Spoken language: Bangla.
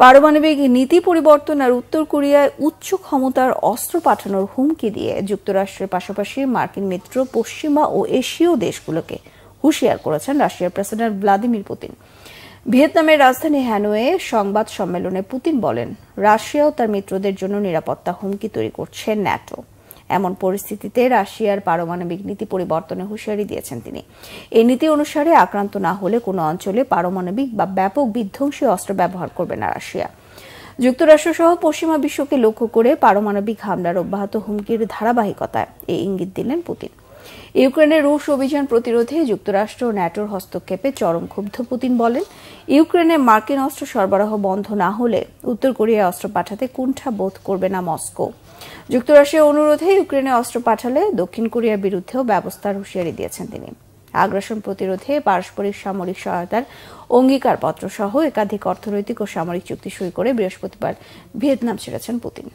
পারমাণবিক নীতি পরিবর্তন আর উত্তর কোরিয়ায় উচ্চ ক্ষমতার অস্ত্র পাঠানোর হুমকি দিয়ে যুক্তরাষ্ট্রের পাশাপাশি মার্কিন মিত্র পশ্চিমা ও এশীয় দেশগুলোকে হুঁশিয়ার করেছেন রাশিয়ার প্রেসিডেন্ট ভ্লাদিমির পুতিন। ভিয়েতনামের রাজধানী হ্যানয়ে সংবাদ সম্মেলনে পুতিন বলেন, রাশিয়াও তার মিত্রদের জন্য নিরাপত্তা হুমকি তৈরি করছে ন্যাটো। এমন পরিস্থিতিতে রাশিয়ার পারমাণবিক নীতি পরিবর্তনে হুঁশিয়ারি দিয়েছেন তিনি। এই নীতি অনুসারে আক্রান্ত না হলে কোনো অঞ্চলে পারমাণবিক বা ব্যাপক বিধ্বংসী অস্ত্র ব্যবহার করবে না রাশিয়া। যুক্তরাষ্ট্র সহ পশ্চিমা বিশ্বকে লক্ষ্য করে পারমাণবিক হামলার অব্যাহত হুমকির ধারাবাহিকতায় এই ইঙ্গিত দিলেন পুতিন। ইউক্রেনের রুশ অভিযান প্রতিরোধে যুক্তরাষ্ট্র ও ন্যাটোর হস্তক্ষেপে চরম ক্ষুব্ধ পুতিন বলেন, ইউক্রেনে মার্কিন অস্ত্র সরবরাহ বন্ধ না হলে উত্তর কোরিয়ায় অস্ত্র পাঠাতে কুণ্ঠা বোধ করবে না মস্কো। যুক্তরাষ্ট্রের অনুরোধে ইউক্রেনে অস্ত্র পাঠালে দক্ষিণ কোরিয়ার বিরুদ্ধেও ব্যবস্থার হুঁশিয়ারি দিয়েছেন তিনি। আগ্রাসন প্রতিরোধে পারস্পরিক সামরিক সহায়তার অঙ্গীকারপত্র সহ একাধিক অর্থনৈতিক ও সামরিক চুক্তি সই করে বৃহস্পতিবার ভিয়েতনাম ছেড়েছেন পুতিন।